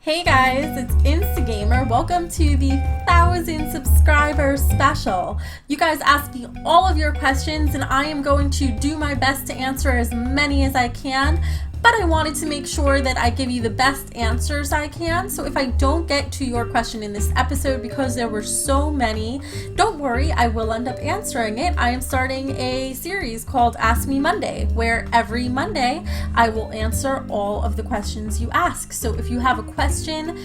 Hey guys, it's Instagamer. Welcome to the 1,000 subscriber special. You guys asked me all of your questions and I am going to do my best to answer as many as I can. But I wanted to make sure that I give you the best answers I can. So if I don't get to your question in this episode because there were so many, don't worry, I will end up answering it. I am starting a series called Ask Me Monday, where every Monday I will answer all of the questions you ask. So if you have a question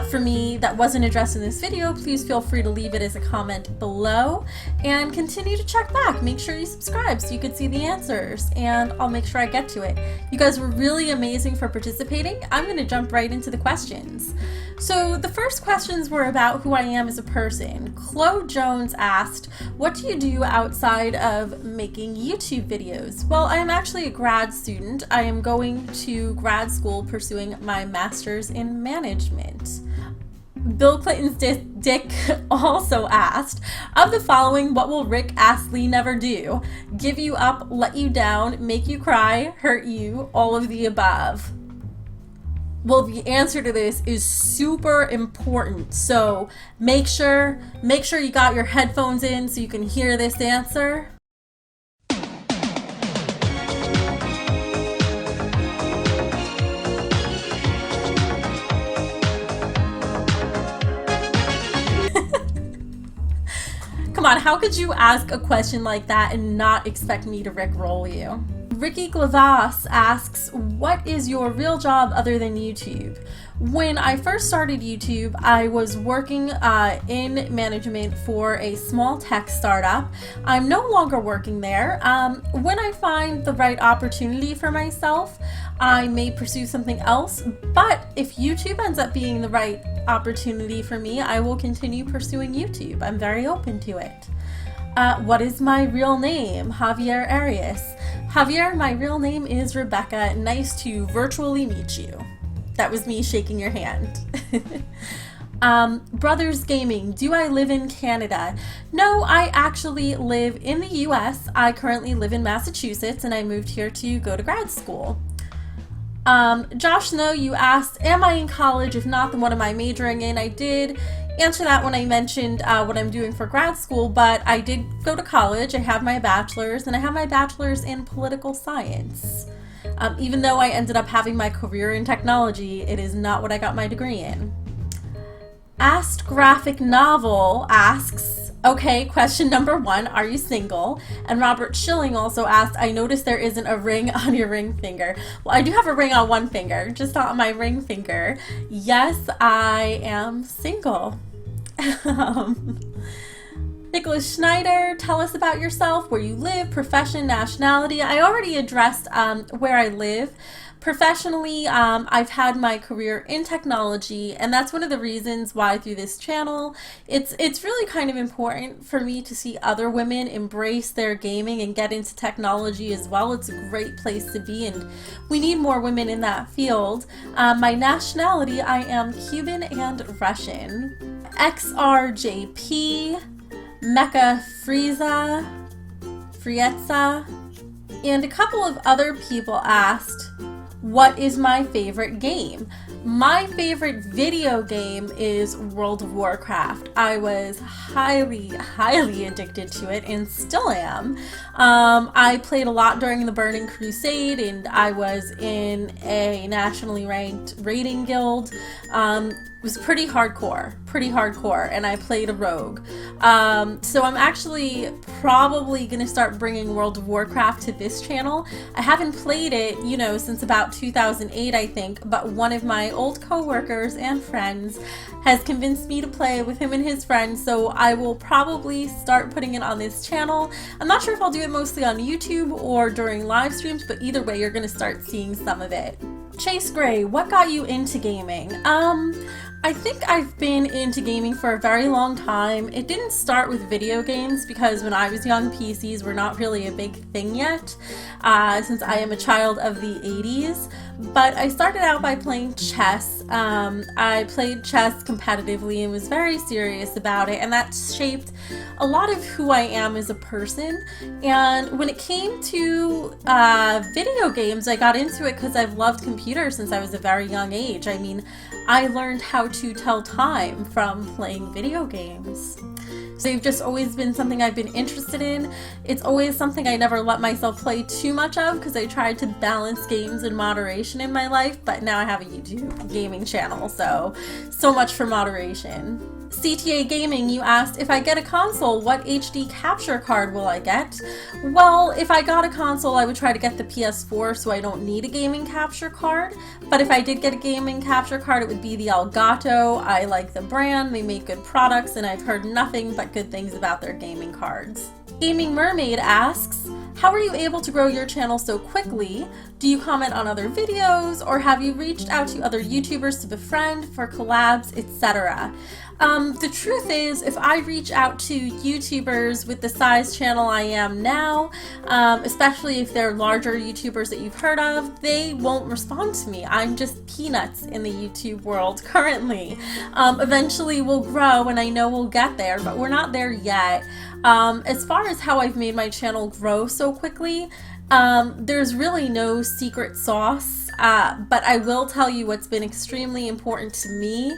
for me that wasn't addressed in this video, please feel free to leave it as a comment below and continue to check back. Make sure you subscribe so you can see the answers and I'll make sure I get to it. You guys were really amazing for participating. I'm going to jump right into the questions. So the first questions were about who I am as a person. Chloe Jones asked, what do you do outside of making YouTube videos? Well, I am actually a grad student. I am going to grad school pursuing my master's in management. Bill Clinton's Dick also asked, of the following, what will Rick Astley never do? Give you up, let you down, make you cry, hurt you, all of the above. Well, the answer to this is super important. So make sure you got your headphones in so you can hear this answer. Come on, how could you ask a question like that and not expect me to rickroll you? Ricky Glavas asks, what is your real job other than YouTube? When I first started YouTube, I was working in management for a small tech startup. I'm no longer working there. When I find the right opportunity for myself, I may pursue something else, but if YouTube ends up being the right opportunity for me, I will continue pursuing YouTube. I'm very open to it. What is my real name? Javier Arias. Javier, my real name is Rebecca. Nice to virtually meet you. That was me shaking your hand. Brothers Gaming, do I live in Canada? No, I actually live in the US. I currently live in Massachusetts and I moved here to go to grad school. Josh Snow, you asked, am I in college? If not, then what am I majoring in? I did answer that when I mentioned what I'm doing for grad school, but I did go to college. I have my bachelor's and I have my bachelor's in political science. Even though I ended up having my career in technology, it is not what I got my degree in. Asked Graphic Novel asks, okay, question number 1, are you single? And Robert Schilling also asked, I noticed there isn't a ring on your ring finger. Well, I do have a ring on one finger, just not on my ring finger. Yes, I am single. Nicholas Schneider, tell us about yourself, where you live, profession, nationality. I already addressed where I live. Professionally, I've had my career in technology, and that's one of the reasons why through this channel, it's really kind of important for me to see other women embrace their gaming and get into technology as well. It's a great place to be, and we need more women in that field. My nationality, I am Cuban and Russian. XRJP, Mecha Frieza, and a couple of other people asked, what is my favorite game? My favorite video game is World of Warcraft. I was highly addicted to it and still am. I played a lot during the Burning Crusade and I was in a nationally ranked raiding guild. It was pretty hardcore, and I played a rogue. So I'm actually probably gonna start bringing World of Warcraft to this channel. I haven't played it, since about 2008, I think, but one of my old co-workers and friends has convinced me to play with him and his friends, so I will probably start putting it on this channel. I'm not sure if I'll do it mostly on YouTube or during live streams, but either way, you're gonna start seeing some of it. Chase Gray, what got you into gaming? I think I've been into gaming for a very long time. It didn't start with video games because when I was young, PCs were not really a big thing yet, since I am a child of the 80s. But I started out by playing chess. I played chess competitively and was very serious about it, and that shaped a lot of who I am as a person. And when it came to video games, I got into it because I've loved computers since I was a very young age. I mean, I learned how to tell time from playing video games. So they've just always been something I've been interested in. It's always something I never let myself play too much of because I tried to balance games in moderation in my life, but now I have a YouTube gaming channel, so much for moderation. CTA Gaming, you asked, if I get a console, what HD capture card will I get? Well, if I got a console, I would try to get the PS4 so I don't need a gaming capture card. But if I did get a gaming capture card, it would be the Elgato. I like the brand, they make good products, and I've heard nothing but good things about their gaming cards. Gaming Mermaid asks, how are you able to grow your channel so quickly? Do you comment on other videos, or have you reached out to other YouTubers to befriend for collabs, etc.? The truth is, if I reach out to YouTubers with the size channel I am now, especially if they're larger YouTubers that you've heard of, they won't respond to me. I'm just peanuts in the YouTube world currently. Eventually we'll grow, and I know we'll get there, but we're not there yet. As far as how I've made my channel grow so quickly, there's really no secret sauce. But I will tell you what's been extremely important to me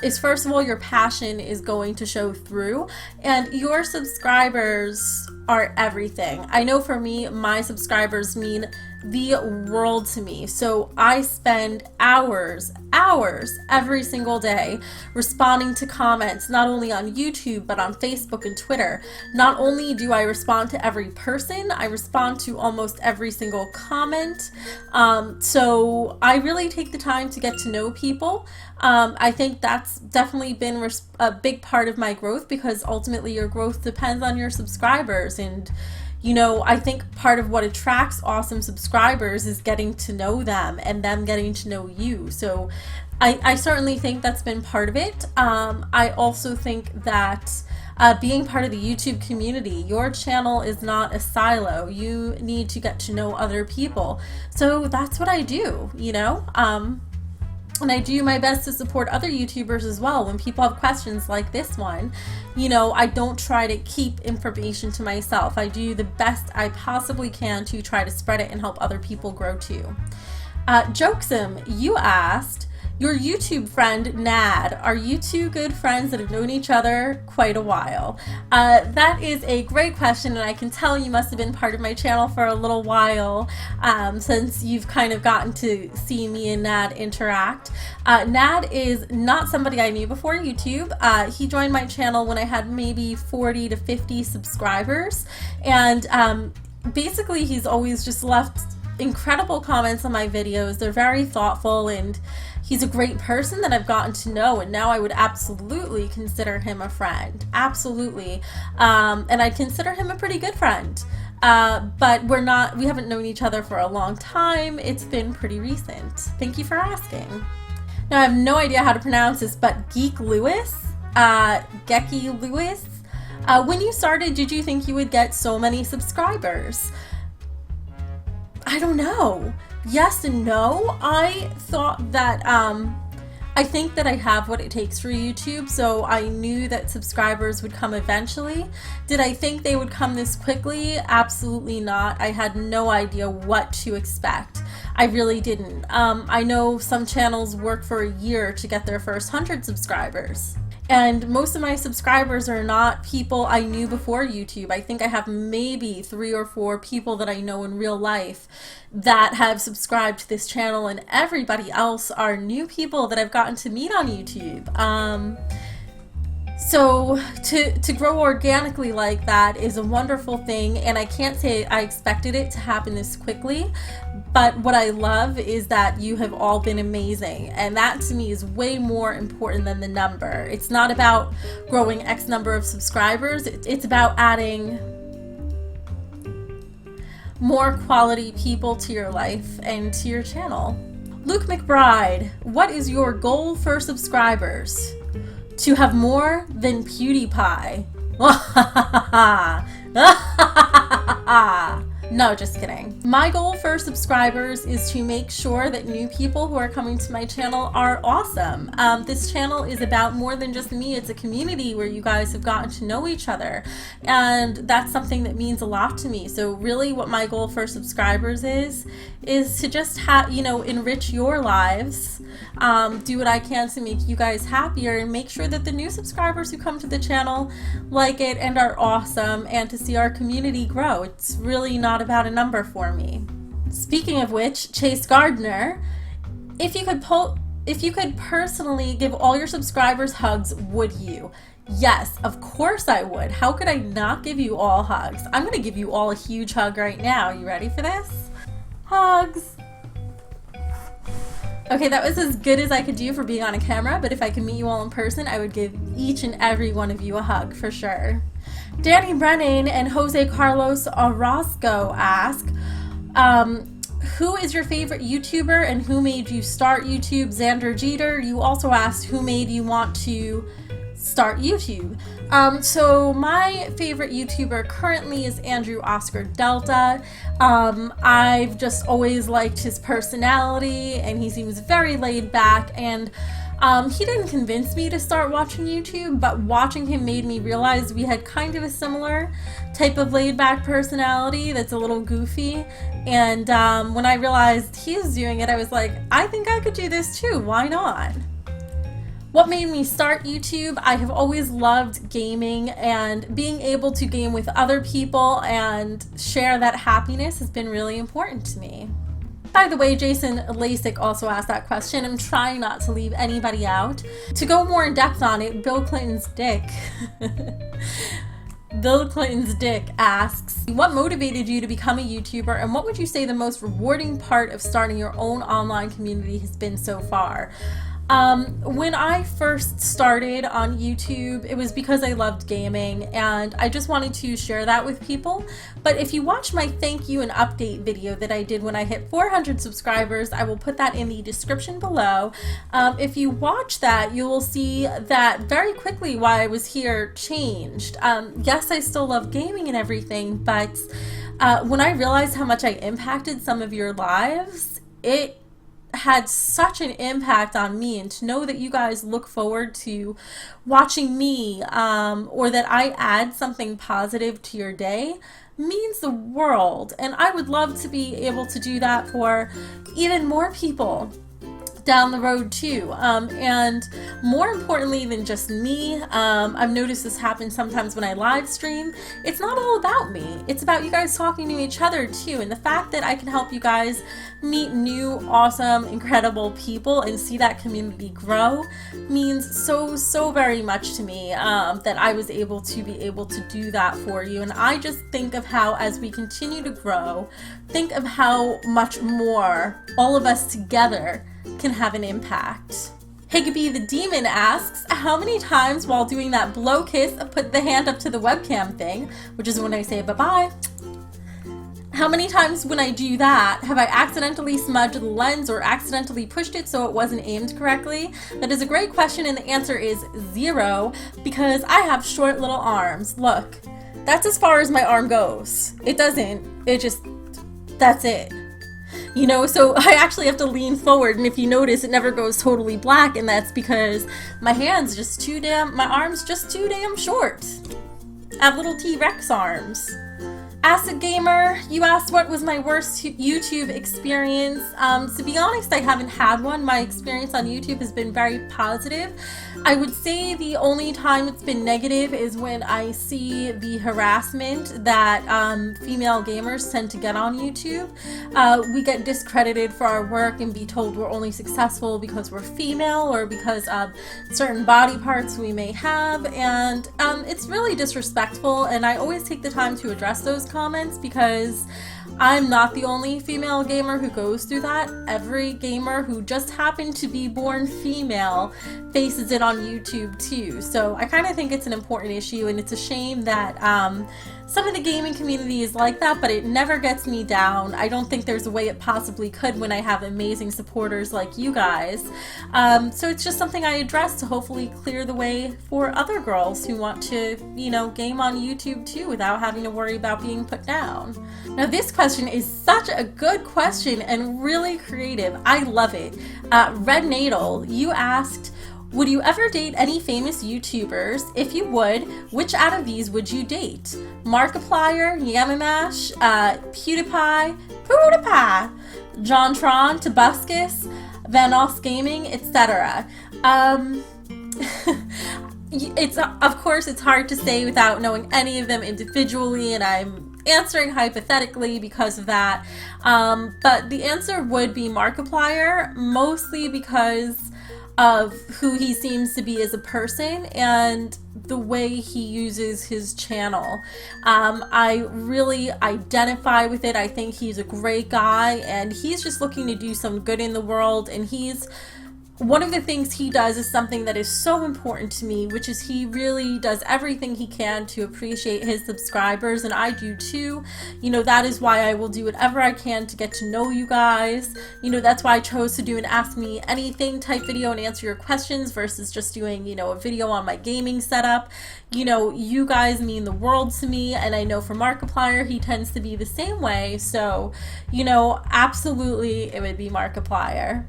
is, first of all, your passion is going to show through, and your subscribers are everything. I know for me, my subscribers mean the world to me. So I spend hours every single day responding to comments, not only on YouTube, but on Facebook and Twitter. Not only do I respond to every person, I respond to almost every single comment. So I really take the time to get to know people. I think that's definitely been a big part of my growth, because ultimately your growth depends on your subscribers. And you know, I think part of what attracts awesome subscribers is getting to know them and them getting to know you. So I certainly think that's been part of it. I also think that being part of the YouTube community, your channel is not a silo. You need to get to know other people. So that's what I do, you know? And I do my best to support other YouTubers as well. When people have questions like this one, you know, I don't try to keep information to myself. I do the best I possibly can to try to spread it and help other people grow too. Jokesome, you asked, your YouTube friend Nad, are you two good friends that have known each other quite a while? That is a great question, and I can tell you must have been part of my channel for a little while, since you've kind of gotten to see me and Nad interact. Nad is not somebody I knew before YouTube. He joined my channel when I had maybe 40 to 50 subscribers, and basically he's always just left incredible comments on my videos. They're very thoughtful, and he's a great person that I've gotten to know, and now I would absolutely consider him a friend. Absolutely. And I consider him a pretty good friend. But we haven't known each other for a long time. It's been pretty recent. Thank you for asking. Now I have no idea how to pronounce this, but Geek Lewis, Gecky Lewis, when you started, did you think you would get so many subscribers? I don't know. Yes and no. I thought that, I think that I have what it takes for YouTube, so I knew that subscribers would come eventually. Did I think they would come this quickly? Absolutely not. I had no idea what to expect. I really didn't. I know some channels work for a year to get their first 100 subscribers. And most of my subscribers are not people I knew before YouTube. I think I have maybe 3 or 4 people that I know in real life that have subscribed to this channel, and everybody else are new people that I've gotten to meet on YouTube. So to grow organically like that is a wonderful thing, and I can't say I expected it to happen this quickly, but what I love is that you have all been amazing, and that to me is way more important than the number. It's not about growing X number of subscribers, it's about adding more quality people to your life and to your channel. Luke McBride, what is your goal for subscribers? To have more than PewDiePie. No, just kidding. My goal for subscribers is to make sure that new people who are coming to my channel are awesome. This channel is about more than just me. It's a community where you guys have gotten to know each other, and that's something that means a lot to me. So really what my goal for subscribers is to just enrich your lives, do what I can to make you guys happier, and make sure that the new subscribers who come to the channel like it and are awesome, and to see our community grow. It's really not about a number for me. Speaking of which, Chase Gardner, if you could personally give all your subscribers hugs, would you? Yes, of course I would. How could I not give you all hugs? I'm gonna give you all a huge hug right now. You ready for this? Hugs. Okay, that was as good as I could do for being on a camera, but if I could meet you all in person, I would give each and every one of you a hug for sure. Danny Brennan and Jose Carlos Orozco ask, who is your favorite YouTuber and who made you start YouTube? Xander Jeter. You also asked who made you want to start YouTube. So my favorite YouTuber currently is Andrew Oscar Delta. I've just always liked his personality, and he seems very laid back, and he didn't convince me to start watching YouTube, but watching him made me realize we had kind of a similar type of laid back personality that's a little goofy. And when I realized he was doing it, I was like, I think I could do this too. Why not? What made me start YouTube? I have always loved gaming, and being able to game with other people and share that happiness has been really important to me. By the way, Jason Lasik also asked that question. I'm trying not to leave anybody out. To go more in depth on it, Bill Clinton's dick. Bill Clinton's dick asks, what motivated you to become a YouTuber, and what would you say the most rewarding part of starting your own online community has been so far? When I first started on YouTube, it was because I loved gaming, and I just wanted to share that with people. But if you watch my thank you and update video that I did when I hit 400 subscribers, I will put that in the description below. If you watch that, you will see that very quickly why I was here changed. Yes, I still love gaming and everything, but when I realized how much I impacted some of your lives, it had such an impact on me, and to know that you guys look forward to watching me, or that I add something positive to your day, means the world. And I would love to be able to do that for even more people down the road too. And more importantly than just me, I've noticed this happen sometimes when I live stream. It's not all about me. It's about you guys talking to each other too. And the fact that I can help you guys meet new, awesome, incredible people and see that community grow means so very much to me, that I was able to do that for you. And I just think of how, as we continue to grow, think of how much more all of us together can have an impact. Higgby the Demon asks, how many times while doing that blow kiss, put the hand up to the webcam thing, which is when I say bye-bye, how many times when I do that have I accidentally smudged the lens or accidentally pushed it so it wasn't aimed correctly? That is a great question, and the answer is 0, because I have short little arms. Look, that's as far as my arm goes. That's it. You know, so I actually have to lean forward, and if you notice, it never goes totally black, and that's because my arm's just too damn short. I have little T-Rex arms. Acid Gamer, you asked what was my worst YouTube experience. To be honest, I haven't had one. My experience on YouTube has been very positive. I would say the only time it's been negative is when I see the harassment that female gamers tend to get on YouTube. We get discredited for our work and be told we're only successful because we're female or because of certain body parts we may have, and it's really disrespectful, and I always take the time to address those comments because I'm not the only female gamer who goes through that. Every gamer who just happened to be born female faces it on YouTube too. So I kind of think it's an important issue, and it's a shame that some of the gaming community is like that, but it never gets me down. I don't think there's a way it possibly could when I have amazing supporters like you guys. So it's just something I address to hopefully clear the way for other girls who want to, you know, game on YouTube too without having to worry about being put down. Now this question is such a good question and really creative. I love it. Red Nadal, you asked, would you ever date any famous YouTubers? If you would, which out of these would you date? Markiplier, Yamamash, PewDiePie, JonTron, Tobuscus, Vanoss Gaming, etc. It's of course it's hard to say without knowing any of them individually, and I'm answering hypothetically because of that. But the answer would be Markiplier, mostly because of who he seems to be as a person and the way he uses his channel. I really identify with it. I think he's a great guy and he's just looking to do some good in the world, and one of the things he does is something that is so important to me, which is he really does everything he can to appreciate his subscribers, and I do too. You know, that is why I will do whatever I can to get to know you guys. You know, that's why I chose to do an Ask Me Anything type video and answer your questions versus just doing, you know, a video on my gaming setup. You know, you guys mean the world to me, and I know for Markiplier, he tends to be the same way. So, you know, absolutely it would be Markiplier.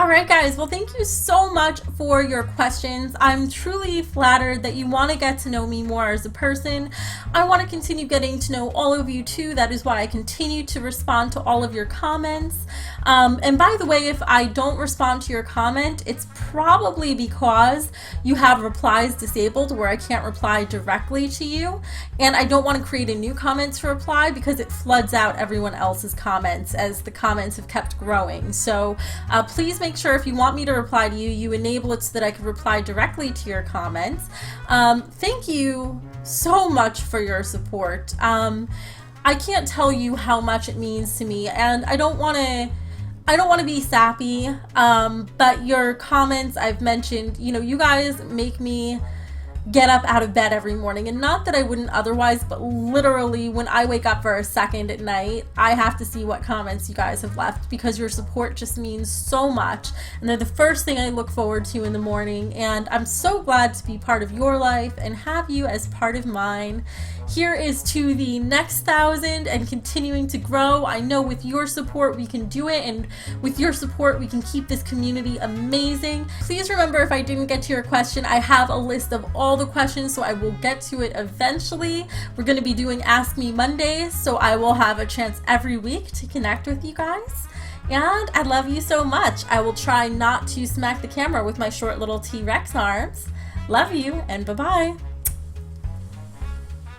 Alright guys, well thank you so much for your questions. I'm truly flattered that you want to get to know me more as a person. I want to continue getting to know all of you too. That is why I continue to respond to all of your comments. And by the way, if I don't respond to your comment, it's probably because you have replies disabled where I can't reply directly to you. And I don't want to create a new comment to reply because it floods out everyone else's comments as the comments have kept growing. So please make sure if you want me to reply to you, you enable it so that I can reply directly to your comments. Thank you so much for your support. I can't tell you how much it means to me, and I don't want to be sappy, but your comments, I've mentioned, you know, you guys make me get up out of bed every morning, and not that I wouldn't otherwise, but literally when I wake up for a second at night, I have to see what comments you guys have left because your support just means so much, and they're the first thing I look forward to in the morning, and I'm so glad to be part of your life and have you as part of mine. Here is to the next 1,000 and continuing to grow. I know with your support we can do it, and with your support we can keep this community amazing. Please remember, if I didn't get to your question, I have a list of all the questions, so I will get to it eventually. We're going to be doing Ask Me Mondays, so I will have a chance every week to connect with you guys. And I love you so much. I will try not to smack the camera with my short little T-Rex arms. Love you, and bye-bye.